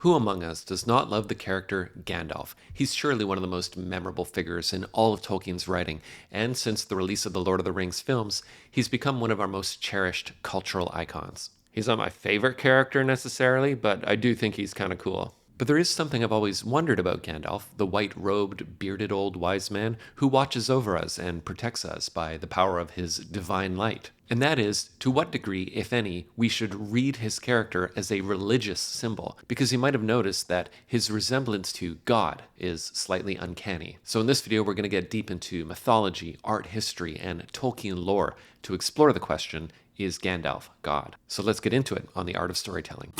Who among us does not love the character Gandalf? He's surely one of the most memorable figures in all of Tolkien's writing, and since the release of the Lord of the Rings films, he's become one of our most cherished cultural icons. He's not my favorite character necessarily, but I do think he's kind of cool. But there is something I've always wondered about Gandalf, the white-robed, bearded old wise man who watches over us and protects us by the power of his divine light. And that is, to what degree, if any, we should read his character as a religious symbol, because you might have noticed that his resemblance to God is slightly uncanny. So in this video, we're going to get deep into mythology, art history, and Tolkien lore to explore the question, is Gandalf God? So let's get into it on The Art of Storytelling.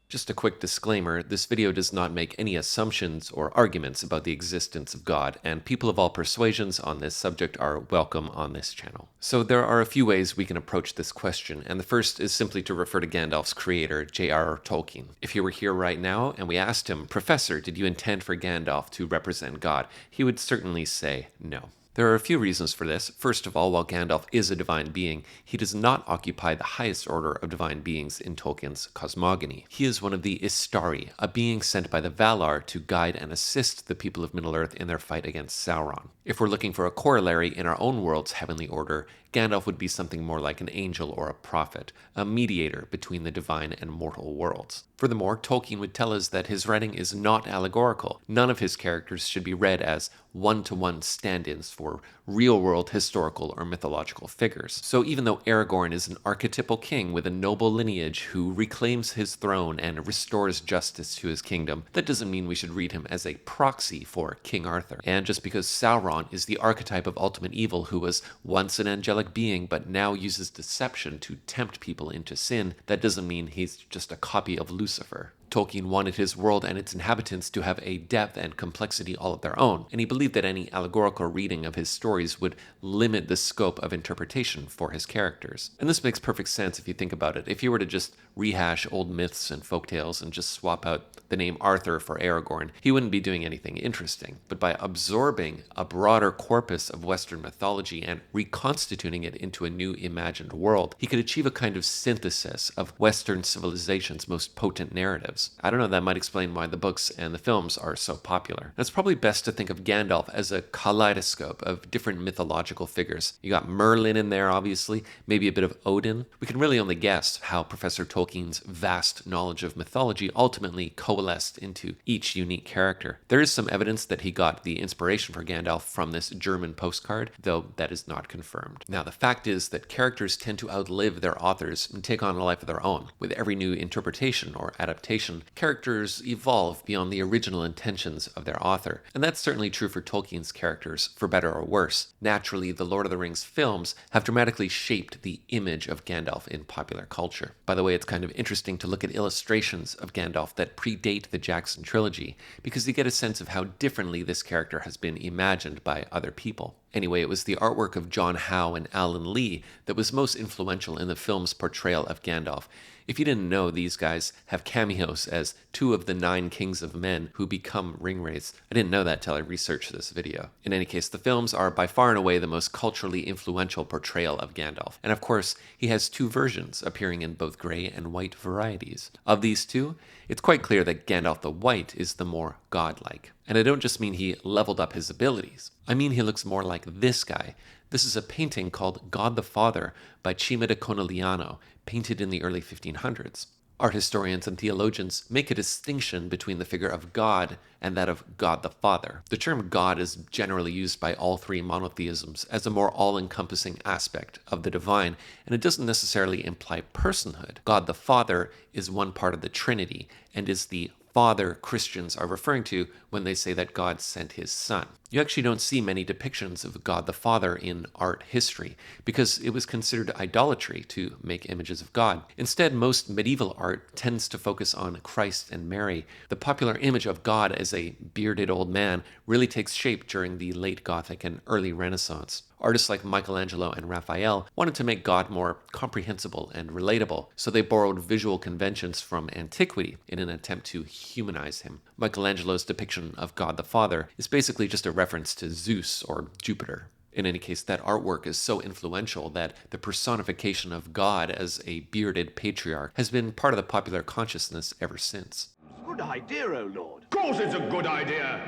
Just a quick disclaimer, this video does not make any assumptions or arguments about the existence of God, and people of all persuasions on this subject are welcome on this channel. So there are a few ways we can approach this question, and the first is simply to refer to Gandalf's creator, J.R.R. Tolkien. If he were here right now and we asked him, "Professor, did you intend for Gandalf to represent God?" he would certainly say no. There are a few reasons for this. First of all, while Gandalf is a divine being, he does not occupy the highest order of divine beings in Tolkien's cosmogony. He is one of the Istari, a being sent by the Valar to guide and assist the people of Middle-earth in their fight against Sauron. If we're looking for a corollary in our own world's heavenly order, Gandalf would be something more like an angel or a prophet, a mediator between the divine and mortal worlds. Furthermore, Tolkien would tell us that his writing is not allegorical. None of his characters should be read as one-to-one stand-ins for real-world historical or mythological figures. So even though Aragorn is an archetypal king with a noble lineage who reclaims his throne and restores justice to his kingdom, that doesn't mean we should read him as a proxy for King Arthur. And just because Sauron is the archetype of ultimate evil who was once an angelic being but now uses deception to tempt people into sin, that doesn't mean he's just a copy of Lucifer. Tolkien wanted his world and its inhabitants to have a depth and complexity all of their own, and he believed that any allegorical reading of his stories would limit the scope of interpretation for his characters. And this makes perfect sense if you think about it. If you were to just rehash old myths and folktales and just swap out the name Arthur for Aragorn, he wouldn't be doing anything interesting. But by absorbing a broader corpus of Western mythology and reconstituting it into a new imagined world, he could achieve a kind of synthesis of Western civilization's most potent narratives. I don't know, that might explain why the books and the films are so popular. It's probably best to think of Gandalf as a kaleidoscope of different mythological figures. You got Merlin in there, obviously, maybe a bit of Odin. We can really only guess how Professor Tolkien's vast knowledge of mythology ultimately coalesced into each unique character. There is some evidence that he got the inspiration for Gandalf from this German postcard, though that is not confirmed. Now, the fact is that characters tend to outlive their authors and take on a life of their own. With every new interpretation or adaptation, characters evolve beyond the original intentions of their author. And that's certainly true for Tolkien's characters, for better or worse. Naturally, the Lord of the Rings films have dramatically shaped the image of Gandalf in popular culture. By the way, it's kind of interesting to look at illustrations of Gandalf that predate the Jackson trilogy, because you get a sense of how differently this character has been imagined by other people. Anyway, it was the artwork of John Howe and Alan Lee that was most influential in the film's portrayal of Gandalf. If you didn't know, these guys have cameos as two of the 9 kings of men who become ringwraiths. I didn't know that till I researched this video. In any case, the films are by far and away the most culturally influential portrayal of Gandalf. And of course, he has 2 versions appearing in both gray and white varieties. Of these 2, it's quite clear that Gandalf the White is the more godlike. And I don't just mean he leveled up his abilities. I mean he looks more like this guy. This is a painting called God the Father by Cima da Conegliano, painted in the early 1500s. Art historians and theologians make a distinction between the figure of God and that of God the Father. The term God is generally used by all 3 monotheisms as a more all-encompassing aspect of the divine, and it doesn't necessarily imply personhood. God the Father is one part of the Trinity and is the Father Christians are referring to when they say that God sent his Son. You actually don't see many depictions of God the Father in art history, because it was considered idolatry to make images of God. Instead, most medieval art tends to focus on Christ and Mary. The popular image of God as a bearded old man really takes shape during the late Gothic and early Renaissance. Artists like Michelangelo and Raphael wanted to make God more comprehensible and relatable, so they borrowed visual conventions from antiquity in an attempt to humanize him. Michelangelo's depiction of God the Father is basically just a reference to Zeus or Jupiter. In any case, that artwork is so influential that the personification of God as a bearded patriarch has been part of the popular consciousness ever since. Good idea, O Lord. Of course it's a good idea.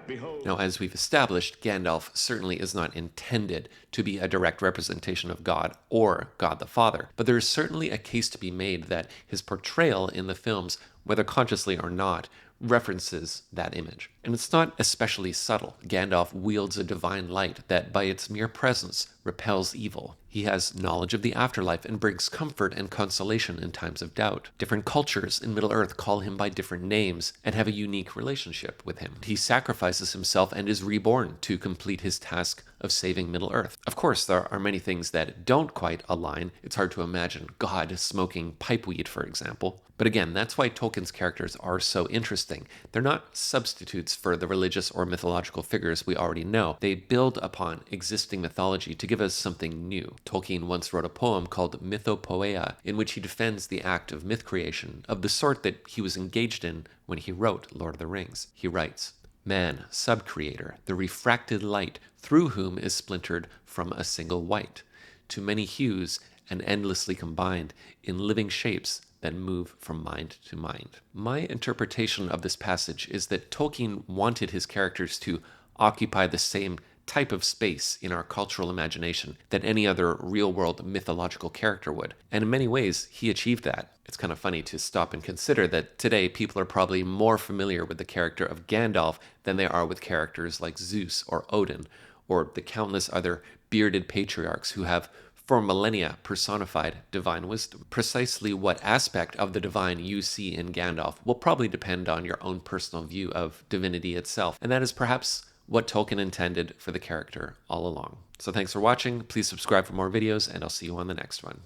Behold. Now, as we've established, Gandalf certainly is not intended to be a direct representation of God or God the Father, but there is certainly a case to be made that his portrayal in the films, whether consciously or not, references that image. And it's not especially subtle. Gandalf wields a divine light that, by its mere presence, repels evil. He has knowledge of the afterlife and brings comfort and consolation in times of doubt. Different cultures in Middle-earth call him by different names and have a unique relationship with him. He sacrifices himself and is reborn to complete his task of saving Middle-earth. Of course, there are many things that don't quite align. It's hard to imagine God smoking pipeweed, for example. But again, that's why Tolkien's characters are so interesting. They're not substitutes for the religious or mythological figures we already know. They build upon existing mythology to give us something new. Tolkien once wrote a poem called Mythopoeia, in which he defends the act of myth creation, of the sort that he was engaged in when he wrote Lord of the Rings. He writes, "Man, subcreator, the refracted light, through whom is splintered from a single white, to many hues and endlessly combined in living shapes that move from mind to mind." My interpretation of this passage is that Tolkien wanted his characters to occupy the same type of space in our cultural imagination that any other real-world mythological character would. And in many ways, he achieved that. It's kind of funny to stop and consider that today people are probably more familiar with the character of Gandalf than they are with characters like Zeus or Odin, or the countless other bearded patriarchs who have for millennia personified divine wisdom. Precisely what aspect of the divine you see in Gandalf will probably depend on your own personal view of divinity itself, and that is perhaps what Tolkien intended for the character all along. So thanks for watching, please subscribe for more videos, and I'll see you on the next one.